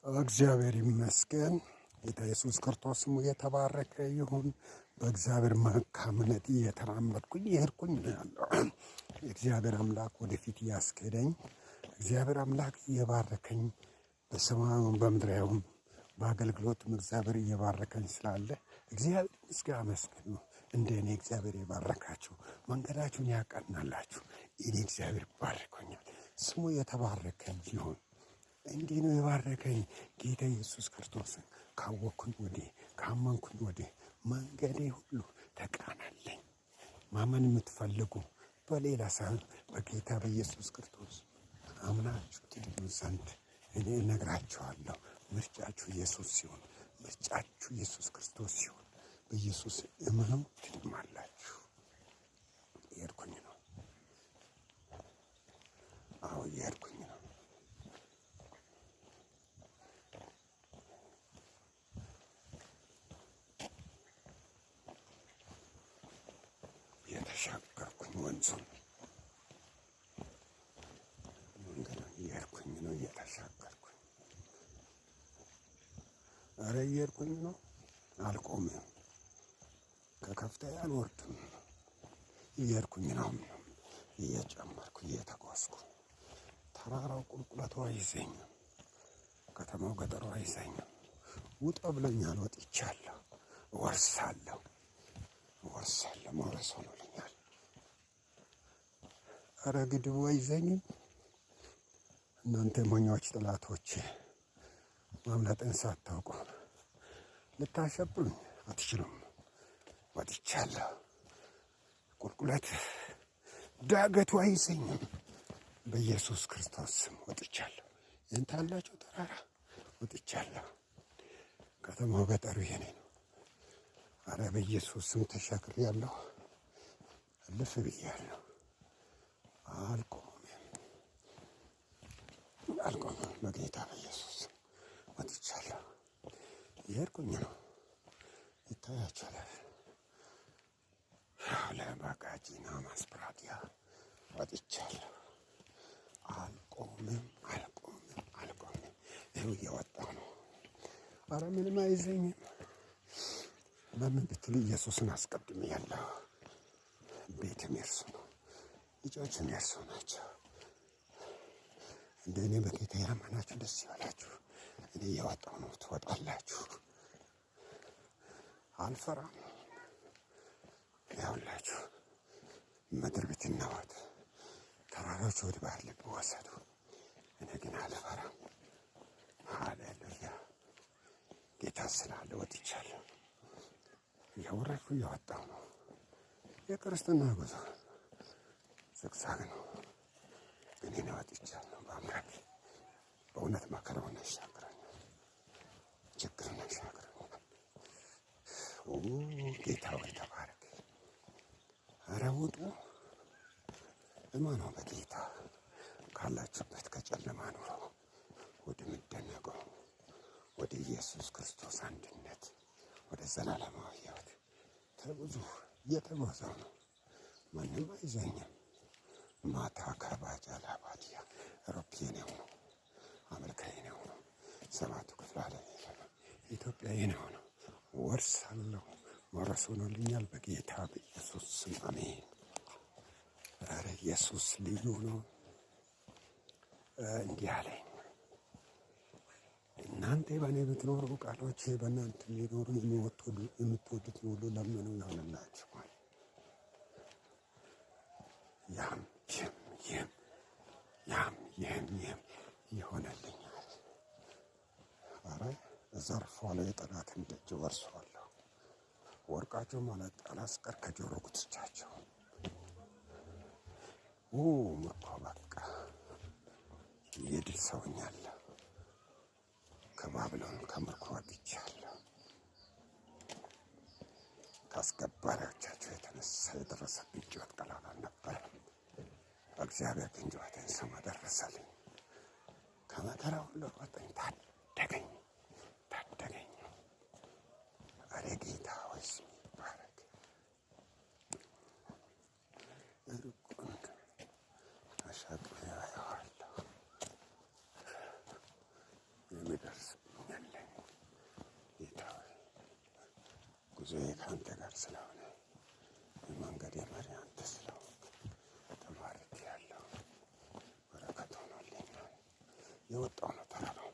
እግዚአብሔር ይመስገን። ጌታ ኢየሱስ ክርስቶስ ስሙ የተባረከ ይሁን። በእግዚአብሔር መልካምነት እየተራመድኩኝ የሄድኩኝ ነው ያለው። እግዚአብሔር አምላክ ወደፊት እያስኬደኝ፣ እግዚአብሔር አምላክ እየባረከኝ፣ በሰማዩም በምድራዊም በአገልግሎትም እግዚአብሔር እየባረከኝ ስላለ እግዚአብሔር ምስጋና አመስግኑ። እንደ እኔ እግዚአብሔር የባረካችሁ መንገዳችሁን ያቀናላችሁ እኔ እግዚአብሔር ባርኮኛል። ስሙ የተባረከ ይሁን። እንዲህ ነው የባረከኝ ጌታ ኢየሱስ ክርስቶስን ካወቅኩኝ ወዲህ ካመንኩኝ ወዲህ መንገዴ ሁሉ ተቃናለኝ። ማመን የምትፈልጉ በሌላ ሳይሆን በጌታ በኢየሱስ ክርስቶስ አምናችሁ ትድኑ ዘንድ እኔ እነግራችኋለሁ። ምርጫችሁ ኢየሱስ ሲሆን፣ ምርጫችሁ ኢየሱስ ክርስቶስ ሲሆን፣ በኢየሱስ እመኑ ትድማላችሁ። እየሄድኩኝ ነው። አዎ እየሄድኩኝ ነው። የተሻገርኩኝ ወንዙን መንገዱን እየሄድኩኝ ነው። እየተሻገርኩኝ ኧረ እየሄድኩኝ ነው። አልቆምም። ከከፍታዬ አልወርድም። እየሄድኩኝ ነው። እየጨመርኩ እየተጓዝኩ ተራራው ቁልቁለቱ አይዘኝም። ከተማው ገጠሩ አይዘኝም። ውጣ ብሎኛል። ወጥቻለሁ። እወርሳለሁ። መውረስ ሆኖልኛል። ኧረ ግድቡ አይዘኝም። እናንተ ሞኞች ጠላቶች ማምለጥን ሳታውቁ ልታሸብሩኝ አትችሉም። ወጥቻለሁ። ቁልቁለት ዳገቱ አይዘኝም። በኢየሱስ ክርስቶስ ስም ወጥቻለሁ። ይህን ታላችሁ ተራራ ወጥቻለሁ። ከተማው ገጠሩ የኔ ነው። አረ በኢየሱስ ስም ተሻግሬያለሁ። እልፍ ብያለሁ። አልቆምም። በጌታ በኢየሱስ ስም ወጥቻለሁ። እየሄድኩኝ ነው። ይታያችኋል። ለባጋጂና ማስፕራዲያ ወጥቻለሁ። አልቆምም። ይኸው እየወጣሁ ነው። አረ ምንም አይዘኝም። በምን ብትሉ ኢየሱስን አስቀድሜ ያለሁ። ቤትም የእርሱ ነው፣ ልጆችም የእርሱ ናቸው። እንደ እኔ በጌታ ያመናችሁ ደስ ይበላችሁ። እኔ እየወጣሁ ነው። ትወጣላችሁ። አልፈራም። ያውላችሁ ምድር ብትናወጥ፣ ተራሮች ወደ ባህር ልብ ወሰዱ፣ እኔ ግን አልፈራም። ሃሌሉያ። ጌታ ስላለ ወጥቻለሁ። እየወረድኩ እየወጣሁ ነው። የክርስትና ጉዞ ዝግዛግ ነው። እኔ ነው ወጥቻለሁ። በአምላክ በእውነት መከራውን ያሻግረኛል፣ ችግርን ያሻግረኛል። ጌታ ሆይ ተባረክ። ኧረ ውጡ። እመኑ በጌታ ካላችሁበት ከጨለማ ኑሮ ወደሚደነቀው ወደ ኢየሱስ ክርስቶስ አንድነት ወደ ዘላለማዊ ሕይወት ተጉዙ። እየተጓዘው ነው። ማንም አይዘኝም። ማታ ከባጃ ላባዲያ ሮፕዬ ነው፣ አሜሪካዊ ነው፣ ሰባቱ ክፍለ ዓለም ኢትዮጵያዊ ነው። ወርሳለሁ። መውረስ ሆኖልኛል በጌታ በኢየሱስ ስም አሜን። ኧረ ኢየሱስ ልዩ ነው። እንዲህ አለኝ፣ እናንተ በእኔ ብትኖሩ ቃሎቼ በእናንተ ሊኖሩ የምትወዱትን ሁሉ ለምኑ ይሆንላችኋል። ያም ይሆንልኛል። ኧረ እዘርፋለሁ። የጠላትን ደጅ ወርሰዋለሁ። ወርቃቸው ማለት አላስቀር ከጆሮ ጉትቻቸው ምርኮ በቃ የድል ሰውኛለሁ። ከባቢሎን ከምርኮ ወጥቻለሁ። ከአስገባሪዎቻቸው የተነሳ የደረሰብኝ ጩኸት ቀላል አልነበረም። እግዚአብሔር ግን ጩኸቴን ሰማ፣ ደረሰልኝ። ከመከራ ሁሉ አወጣኝ፣ ታደገኝ። ኧረ ጌታ ሆይ ስም ይባረክ። ሩቁን አሻግሬ አየዋለሁ። የሚደርስ ጉዞዬ ከአንተ ጋር ስለሆነ የመንገድ መሪ አንተ ስለሆንክ ተባርኬአለሁ። በረከት ሆኖልኛል። የወጣው ነው ተራራው።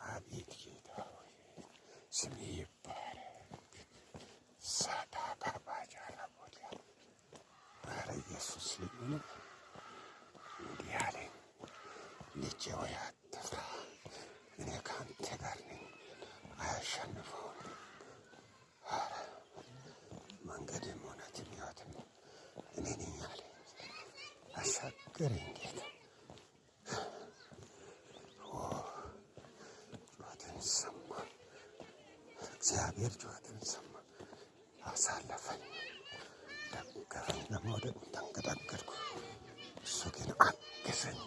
አቤት ጌታ ሆይ ስምህ ይባረክ። ሳዳካ ባጃራ ቦሊያ ኧረ ኢየሱስ ልዩ ነው። እንዲህ አለኝ፣ ልጄ ሆይ አትፍራ፣ እኔ ከአንተ ጋር ነኝ፣ አያሸንፈውም። ኧረ መንገድም እውነትም ሕይወትም እኔ ነኝ አለኝ። አሻገረኝ ጌታ። ጩኸትን ሰማ፣ እግዚአብሔር ጩኸትን ሰማ፣ አሳለፈኝ። ደገፈኝ፣ ለመውደቅ ተንገዳገድኩ፣ እሱ ግን አገዘኝ።